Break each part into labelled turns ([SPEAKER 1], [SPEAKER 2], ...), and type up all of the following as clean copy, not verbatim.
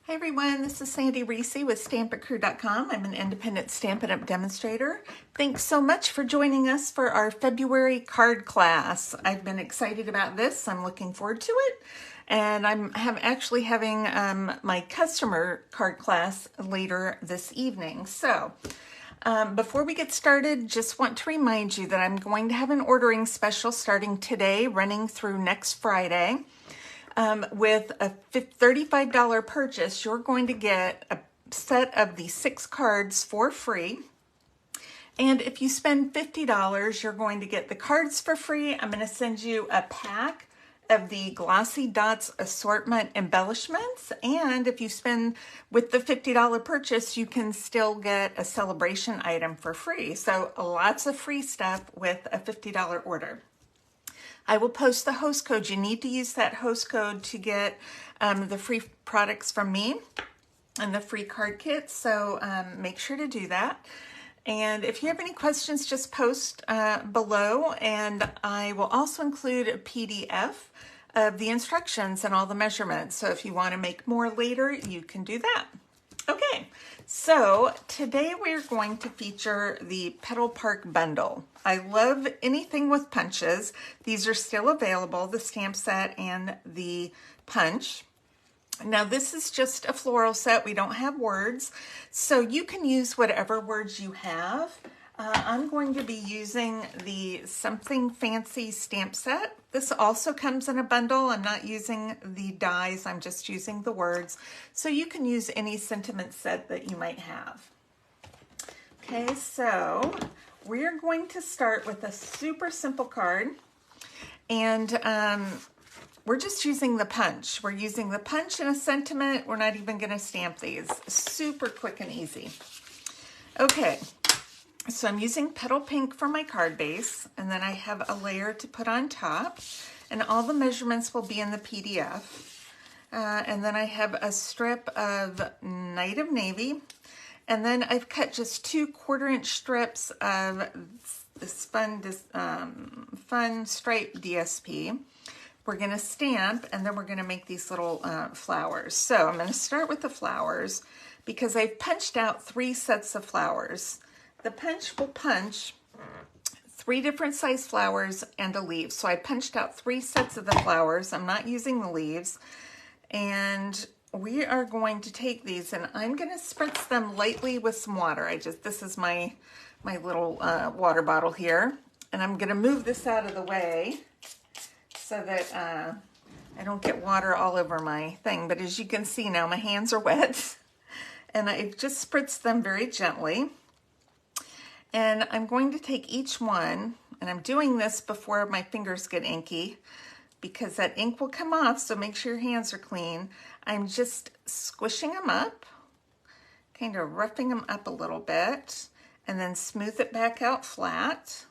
[SPEAKER 1] Hi everyone, this is Sandy Reese with StampItCrew.com. I'm an independent Stampin' Up! Demonstrator. Thanks so much for joining us for our February card class. I've been excited about this. I'm looking forward to it. And I'm actually having my customer card class later this evening. So before we get started, just want to remind you that I'm going to have an ordering special starting today, running through next Friday. With a $35 purchase, you're going to get a set of the 6 cards for free. And if you spend $50, you're going to get the cards for free. I'm going to send you a pack of the Glossy Dots Assortment embellishments. And if you spend with the $50 purchase, you can still get a celebration item for free. So lots of free stuff with a $50 order. I will post the host code. You need to use that host code to get the free products from me and the free card kit. So make sure to do that. And if you have any questions, just post below. And I will also include a PDF of the instructions and all the measurements. So if you want to make more later, you can do that. Okay, so today we're going to feature the Petal Park Bundle. I love anything with punches. These are still available, the stamp set and the punch. Now this is just a floral set. We don't have words, so you can use whatever words you have. I'm going to be using the Something Fancy stamp set. This also comes in a bundle. I'm not using the dies, I'm just using the words. So you can use any sentiment set that you might have. Okay, so we're going to start with a super simple card. And we're just using the punch. We're using the punch and a sentiment. We're not even gonna stamp these. Super quick and easy. Okay. So I'm using Petal Pink for my card base, and then I have a layer to put on top, and all the measurements will be in the PDF. And then I have a strip of Night of Navy, and then I've cut just 2 1/4-inch strips of this fun stripe DSP. We're gonna stamp, and then we're gonna make these little flowers. So I'm gonna start with the flowers because I've punched out 3 sets of flowers. The punch will punch 3 different size flowers and a leaf. So I punched out 3 sets of the flowers. I'm not using the leaves. And we are going to take these and I'm going to spritz them lightly with some water. This is my little water bottle here. And I'm going to move this out of the way so that I don't get water all over my thing. But as you can see now, my hands are wet. And I've just spritzed them very gently. And I'm going to take each one, and I'm doing this before my fingers get inky because that ink will come off, so make sure your hands are clean. I'm just squishing them up, kind of roughing them up a little bit, and then smooth it back out flat.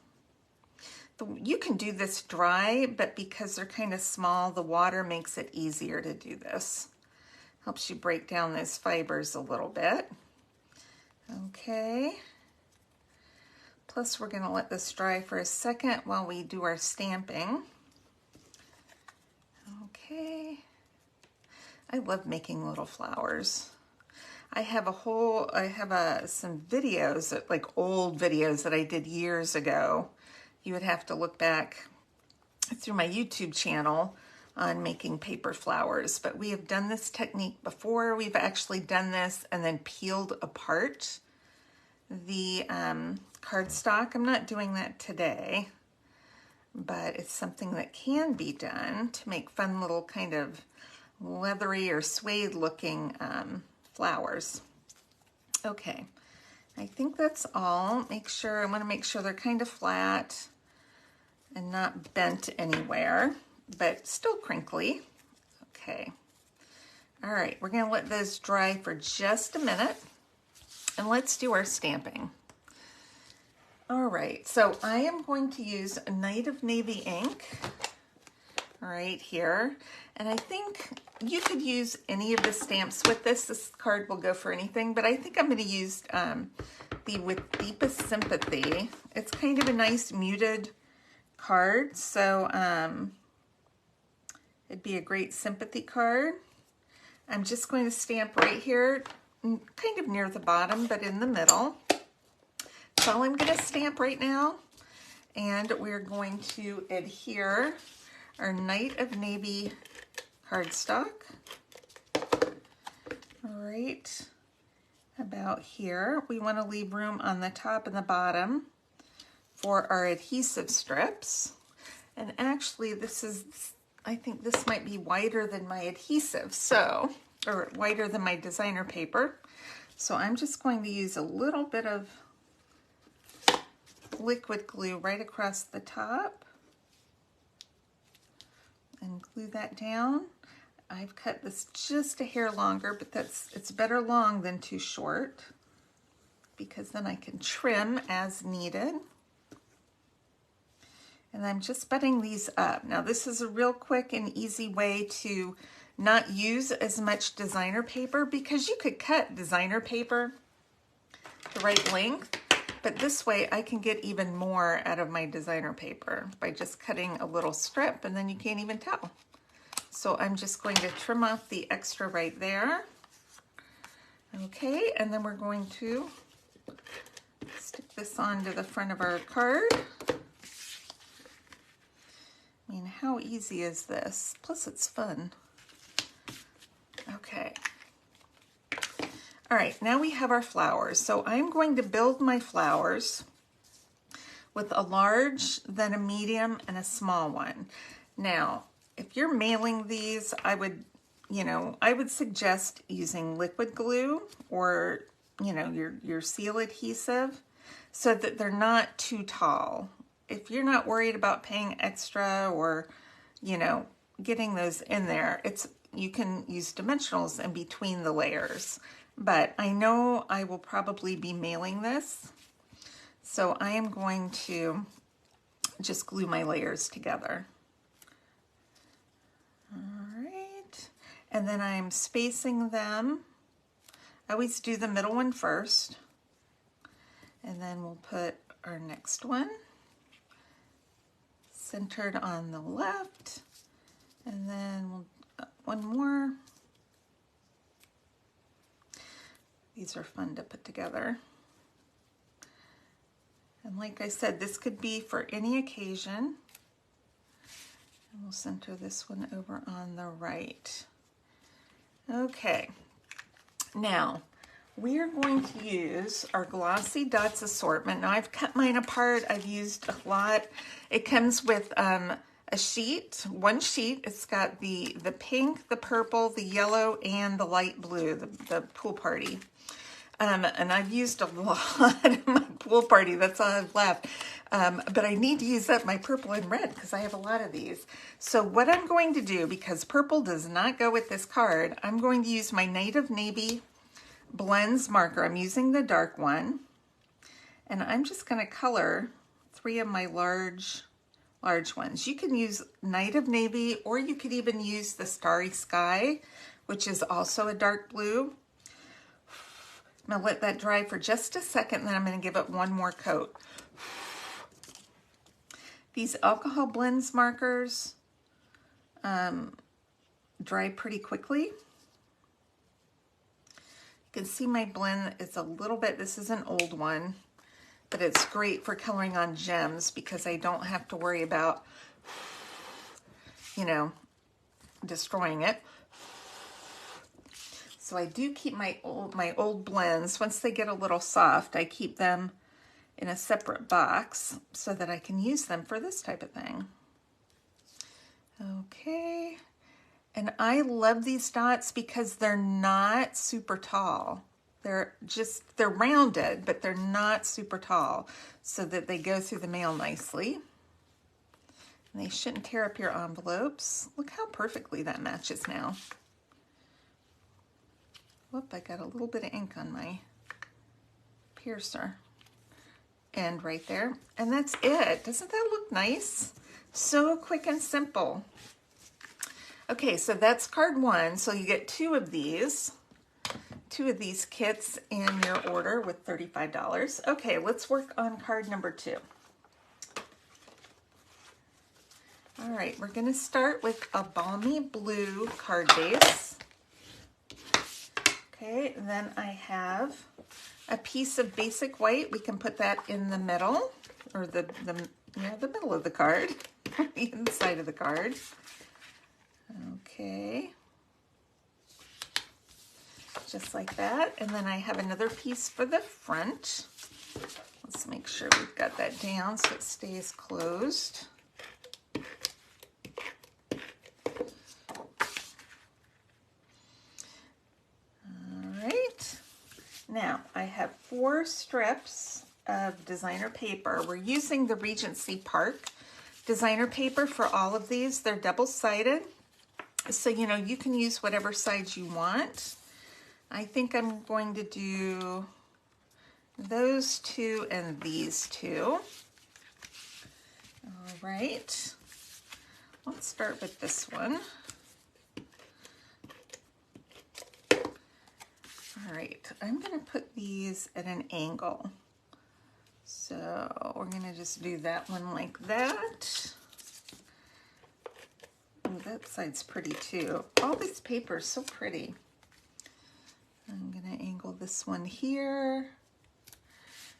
[SPEAKER 1] You can do this dry, but because they're kind of small, the water makes it easier to do this. Helps you break down those fibers a little bit. Okay. Plus, we're going to let this dry for a second while we do our stamping. Okay. I love making little flowers. I have some videos, like old videos that I did years ago. You would have to look back through my YouTube channel on making paper flowers. But we have done this technique before. We've actually done this and then peeled apart the cardstock. I'm not doing that today, but it's something that can be done to make fun little kind of leathery or suede looking flowers. Okay, I think that's all. I want to make sure they're kind of flat and not bent anywhere, but still crinkly. Okay, all right, we're going to let those dry for just a minute and let's do our stamping. All right, so I am going to use a Night of Navy ink right here. And I think you could use any of the stamps with this. This card will go for anything, but I think I'm going to use the With Deepest Sympathy. It's kind of a nice muted card, so it'd be a great sympathy card. I'm just going to stamp right here, kind of near the bottom, but in the middle. That's all I'm going to stamp right now. And we're going to adhere our Night of Navy cardstock. All right, about here. We want to leave room on the top and the bottom for our adhesive strips. And actually I think this might be wider than my adhesive, or wider than my designer paper. So I'm just going to use a little bit of liquid glue right across the top and glue that down. I've cut this just a hair longer, but it's better long than too short, because then I can trim as needed. And I'm just butting these up. Now this is a real quick and easy way to not use as much designer paper, because you could cut designer paper the right length, but this way I can get even more out of my designer paper by just cutting a little strip, and then you can't even tell. So I'm just going to trim off the extra right there. Okay, and then we're going to stick this onto the front of our card. I mean, how easy is this? Plus it's fun. Okay. All right, now we have our flowers. So I'm going to build my flowers with a large, then a medium, and a small one. Now, if you're mailing these, I would suggest using liquid glue or, your seal adhesive, so that they're not too tall. If you're not worried about paying extra or, getting those in there, you can use dimensionals in between the layers. But I know I will probably be mailing this, so I am going to just glue my layers together. All right, and then I'm spacing them. I always do the middle one first, and then we'll put our next one centered on the left, and then we'll one more. These are fun to put together. And like I said, this could be for any occasion. And we'll center this one over on the right. Okay, now we are going to use our Glossy Dots assortment. Now I've cut mine apart. I've used a lot. It comes with a sheet, one sheet. It's got the pink, the purple, the yellow, and the light blue, the pool party. And I've used a lot of my pool party. That's all I've left. But I need to use up my purple and red because I have a lot of these. So what I'm going to do, because purple does not go with this card, I'm going to use my Night of Navy Blends marker. I'm using the dark one. And I'm just going to color 3 of my large ones. You can use Night of Navy, or you could even use the Starry Sky, which is also a dark blue. I'm going to let that dry for just a second, and then I'm going to give it one more coat. These alcohol blends markers dry pretty quickly. You can see my blend is a little bit, this is an old one, but it's great for coloring on gems because I don't have to worry about, destroying it. So I do keep my old blends. Once they get a little soft, I keep them in a separate box so that I can use them for this type of thing. Okay, and I love these dots because they're not super tall. They're rounded, but they're not super tall, so that they go through the mail nicely. And they shouldn't tear up your envelopes. Look how perfectly that matches now. Whoop, I got a little bit of ink on my piercer. And right there. And that's it. Doesn't that look nice? So quick and simple. Okay, so that's card 1. So you get 2 of these kits in your order with $35. Okay, let's work on card number 2. All right, we're going to start with a balmy blue card base. Okay, and then I have a piece of basic white. We can put that in the middle, or the middle of the card, the inside of the card. Okay, just like that. And then I have another piece for the front. Let's make sure we've got that down so it stays closed. Now, I have 4 strips of designer paper. We're using the Regency Park designer paper for all of these. They're double-sided, so you can use whatever size you want. I think I'm going to do those 2 and these 2. All right, let's start with this one. All right, I'm going to put these at an angle. So we're going to just do that one like that. Ooh, that side's pretty too. All this paper is so pretty. I'm going to angle this one here.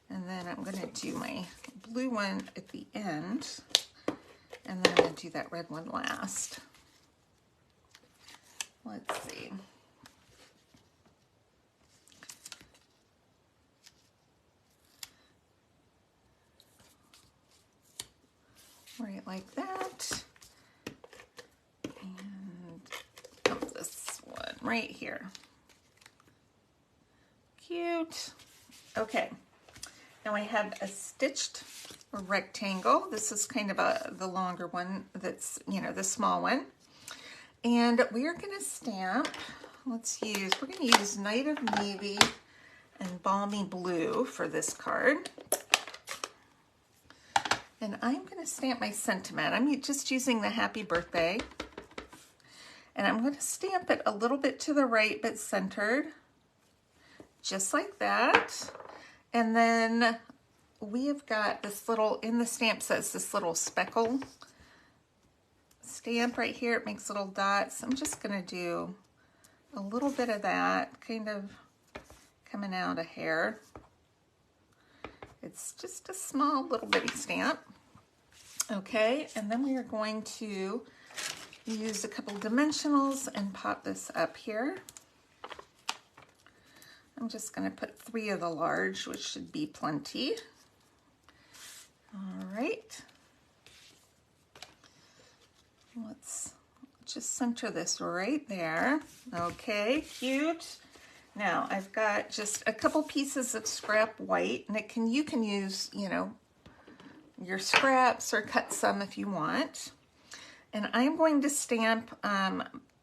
[SPEAKER 1] And then I'm going to do my blue one at the end. And then I'm going to do that red one last. Let's see. Right like that, and this one right here. Cute. Okay, now I have a stitched rectangle. This is kind of the longer one that's, the small one. And we are going to stamp, we're going to use Night of Navy and Balmy Blue for this card. And I'm going to stamp my sentiment. I'm just using the happy birthday. And I'm going to stamp it a little bit to the right, but centered. Just like that. And then we have got this little, in the stamp says this little speckle stamp right here. It makes little dots. I'm just going to do a little bit of that, kind of coming out a hair. It's just a small little bitty stamp. Okay, and then we are going to use a couple dimensionals and pop this up here. I'm just going to put 3 of the large, which should be plenty. All right. Let's just center this right there. Okay, cute. Now I've got just a couple pieces of scrap white, and you can use, your scraps or cut some if you want. And I'm going to stamp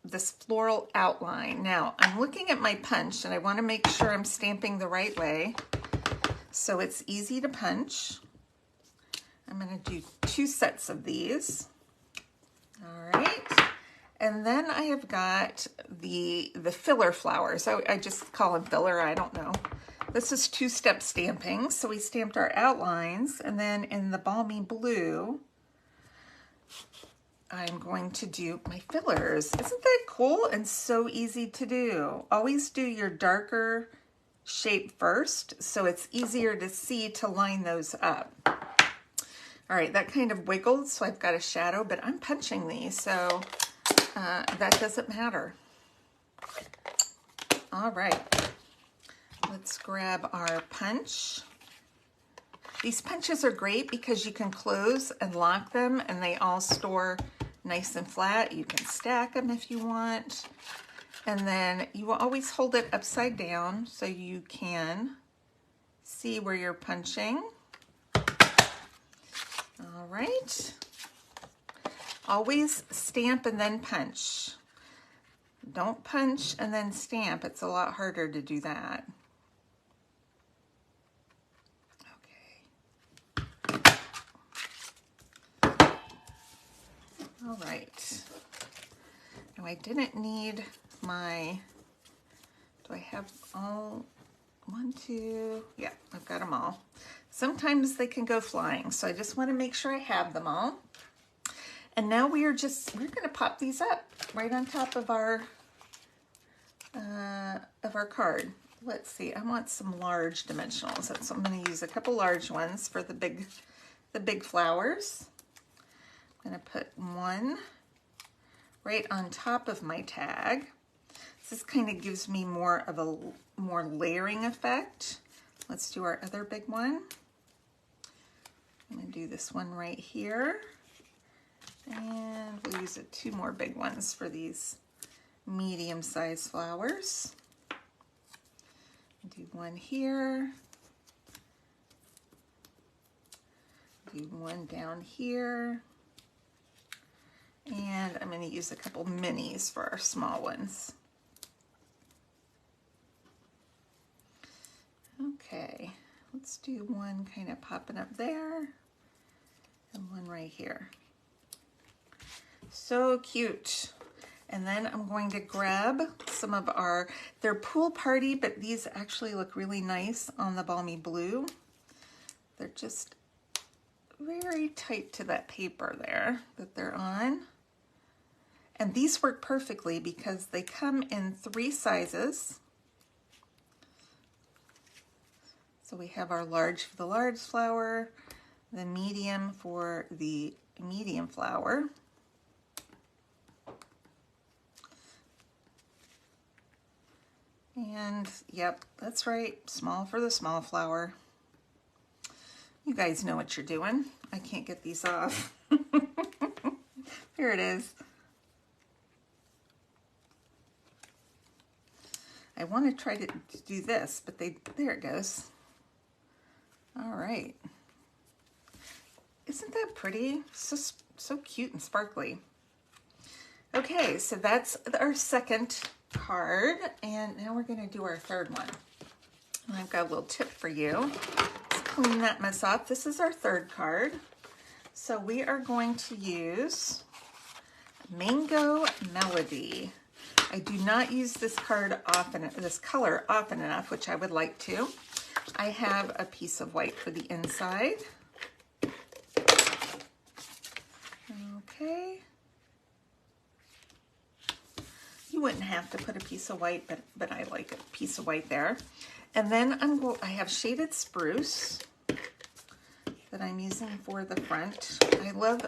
[SPEAKER 1] this floral outline. Now I'm looking at my punch and I want to make sure I'm stamping the right way so it's easy to punch. I'm going to do 2 sets of these. All right. And then I have got the filler flowers. I just call them filler, I don't know. This is 2-step stamping. So we stamped our outlines, and then in the Balmy Blue, I'm going to do my fillers. Isn't that cool and so easy to do? Always do your darker shape first, so it's easier to see to line those up. All right, that kind of wiggled, so I've got a shadow, but I'm punching these, so that doesn't matter. All right. Let's grab our punch. These punches are great because you can close and lock them and they all store nice and flat. You can stack them if you want. And then you will always hold it upside down so you can see where you're punching. All right. Always stamp and then punch. Don't punch and then stamp. It's a lot harder to do that. All right, now I didn't need my, do I have all, 1, 2, yeah, I've got them all. Sometimes they can go flying, so I just want to make sure I have them all. And now we're going to pop these up right on top of our of our card. Let's see, I want some large dimensionals. So I'm going to use a couple large ones for the big flowers. I'm going to put one right on top of my tag. This kind of gives me more of a more layering effect. Let's do our other big one. I'm going to do this one right here. And we'll use two more big ones for these medium-sized flowers. Do one here. Do one down here. And I'm going to use a couple minis for our small ones. Okay, let's do one kind of popping up there and one right here. So cute. And then I'm going to grab some of they're Pool Party, but these actually look really nice on the Balmy Blue. They're just very tight to that paper there that they're on. And these work perfectly because they come in 3 sizes. So we have our large for the large flower, the medium for the medium flower. And yep, that's right, small for the small flower. You guys know what you're doing. I can't get these off. Here it is. I want to try to do this, but there it goes. All right. Isn't that pretty? So cute and sparkly. Okay, so that's our second card, and now we're going to do our third one. And I've got a little tip for you. Let's clean that mess off. This is our third card. So we are going to use Mango Melody. I do not use this color often enough, which I would like to. I have a piece of white for the inside. Okay. You wouldn't have to put a piece of white, but I like a piece of white there. And then I have shaded spruce that I'm using for the front. I love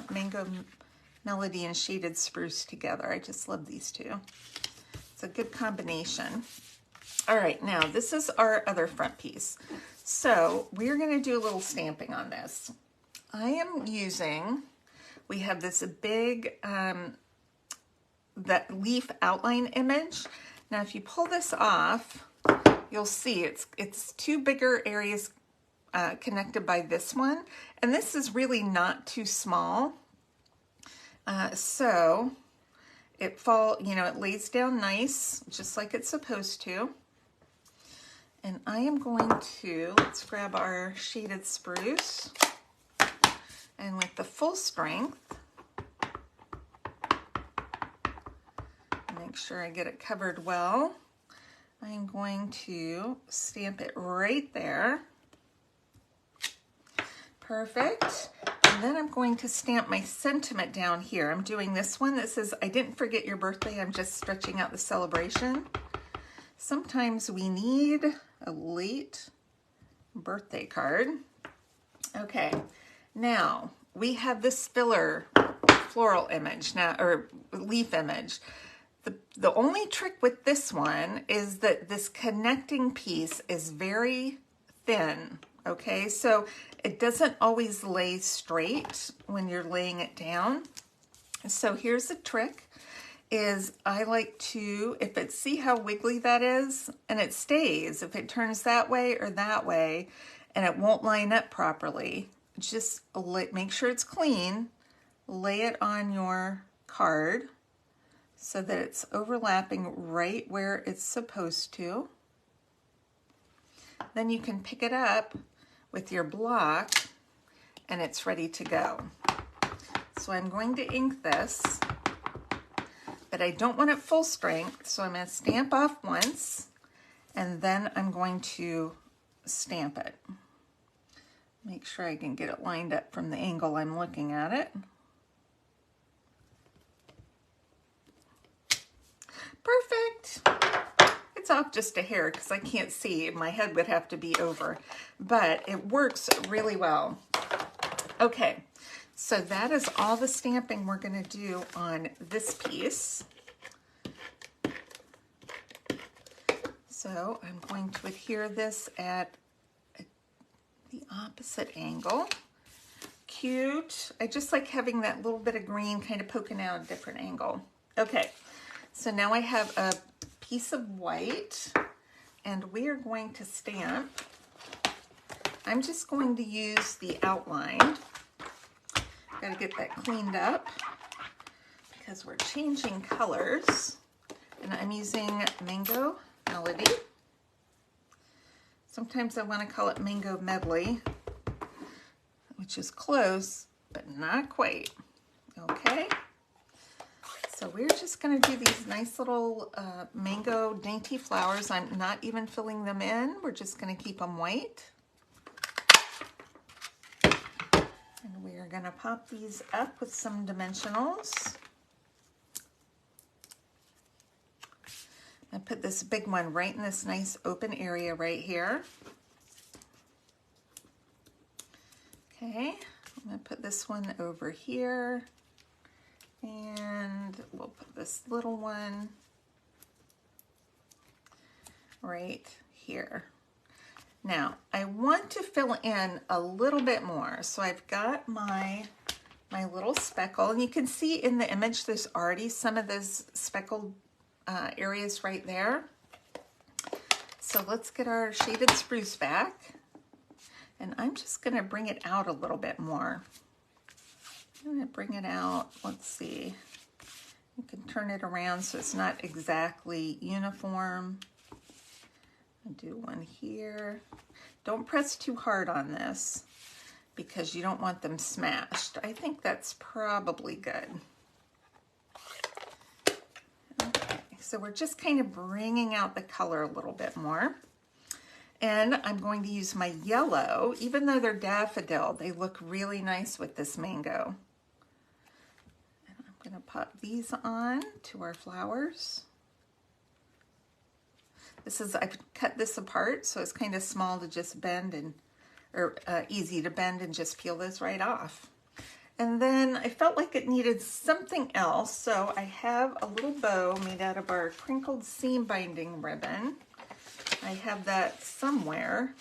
[SPEAKER 1] Mango Melody and shaded spruce together. I just love these two. It's a good combination. All right, now this is our other front piece. So we're going to do a little stamping on this. I am using, we have this big that leaf outline image. Now if you pull this off, you'll see it's 2 bigger areas connected by this one, and this is really not too small. So it lays down nice, just like it's supposed to. And I am going to, let's grab our shaded spruce, and with the full strength, make sure I get it covered well. I'm going to stamp it right there. Perfect. And then I'm going to stamp my sentiment down here. I'm doing this one that says, I didn't forget your birthday, I'm just stretching out the celebration. Sometimes we need a late birthday card. Okay, now we have this filler floral image now, or leaf image. The only trick with this one is that this connecting piece is very thin, okay? So it doesn't always lay straight when you're laying it down. So here's the trick, is I like to, see how wiggly that is? And it stays. If it turns that way or that way and it won't line up properly, just make sure it's clean, lay it on your card so that it's overlapping right where it's supposed to. Then you can pick it up with your block and it's ready to go. So I'm going to ink this, but I don't want it full strength, so I'm going to stamp off once and then I'm going to stamp it. Make sure I can get it lined up from the angle I'm looking at it. Perfect. It's off just a hair because I can't see. My head would have to be over, but it works really well. Okay, so that is all the stamping we're going to do on this piece. So I'm going to adhere this at the opposite angle. Cute. I just like having that little bit of green kind of poking out a different angle. Okay, so now I have a piece of white and we are going to stamp. I'm just going to use the outline. Got to get that cleaned up because we're changing colors. And I'm using Mango Melody. Sometimes I want to call it Mango Medley, which is close, but not quite. Okay. So we're just going to do these nice little mango dainty flowers. I'm not even filling them in. We're just going to keep them white. And we are going to pop these up with some dimensionals. I put this big one right in this nice open area right here. Okay, I'm going to put this one over here. And we'll put this little one right here. Now, I want to fill in a little bit more. So I've got my little speckle, and you can see in the image there's already some of those speckled areas right there. So let's get our shaded spruce back, and I'm just going to bring it out a little bit more. I'm going to bring it out. Let's see. You can turn it around so it's not exactly uniform. I'll do one here. Don't press too hard on this because you don't want them smashed. I think that's probably good. Okay, so we're just kind of bringing out the color a little bit more. And I'm going to use my yellow. Even though they're daffodil, they look really nice with this mango. And I'm going to pop these on to our flowers. I've cut this apart, so it's kind of small to just bend and, or easy to bend and just peel this right off. And then I felt like it needed something else, so I have a little bow made out of our crinkled seam binding ribbon. I have that somewhere.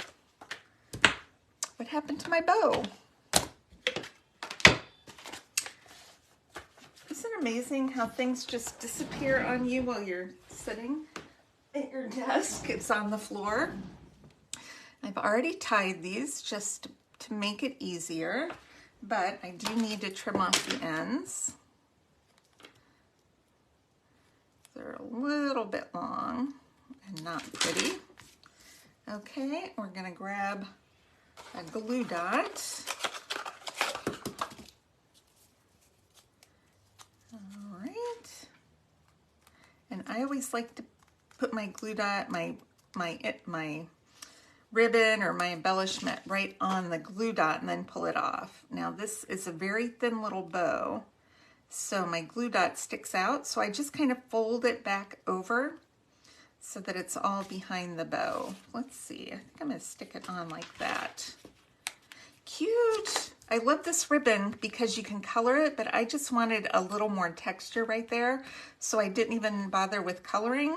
[SPEAKER 1] What happened to my bow? Isn't it amazing how things just disappear on you while you're sitting at your desk? It's on the floor. I've already tied these just to make it easier, but I do need to trim off the ends. They're a little bit long and not pretty. Okay, we're going to grab a glue dot. All right. And I always like to put my glue dot, my ribbon or my embellishment right on the glue dot and then pull it off. Now this is a very thin little bow, so my glue dot sticks out, so I just kind of fold it back over so that it's all behind the bow. Let's see, I think I'm going to stick it on like that. Cute! I love this ribbon because you can color it, but I just wanted a little more texture right there, so I didn't even bother with coloring.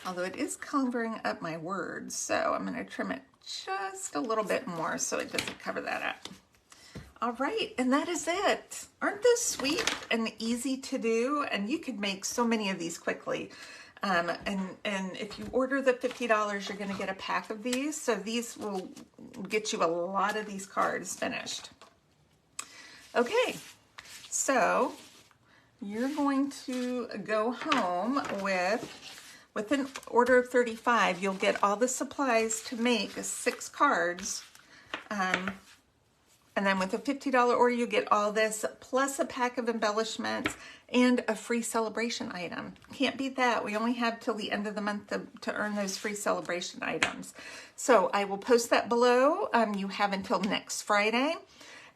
[SPEAKER 1] Although it is covering up my words, so I'm going to trim it just a little bit more so it doesn't cover that up. All right, and that is it. Aren't those sweet and easy to do? And you could make so many of these quickly. And if you order the $50, you're going to get a pack of these. So these will get you a lot of these cards finished. Okay, so you're going to go home with an order of 35, you'll get all the supplies to make 6 cards. And then with a $50 order, you get all this, plus a pack of embellishments and a free celebration item. Can't beat that. We only have till the end of the month to earn those free celebration items. So I will post that below. You have until next Friday.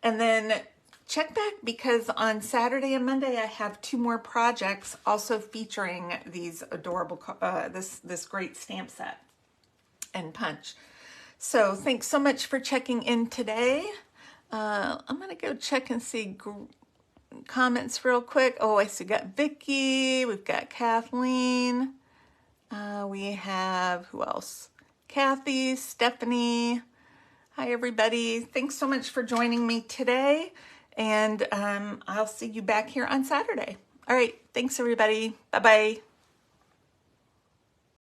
[SPEAKER 1] And then check back because on Saturday and Monday I have 2 more projects also featuring these adorable, this great stamp set and punch. So thanks so much for checking in today. I'm gonna go check and see comments real quick. Oh, I see, we got Vicky, we've got Kathleen, we have, who else? Kathy, Stephanie. Hi, everybody. Thanks so much for joining me today. And I'll see you back here on Saturday. All right. Thanks, everybody. Bye-bye.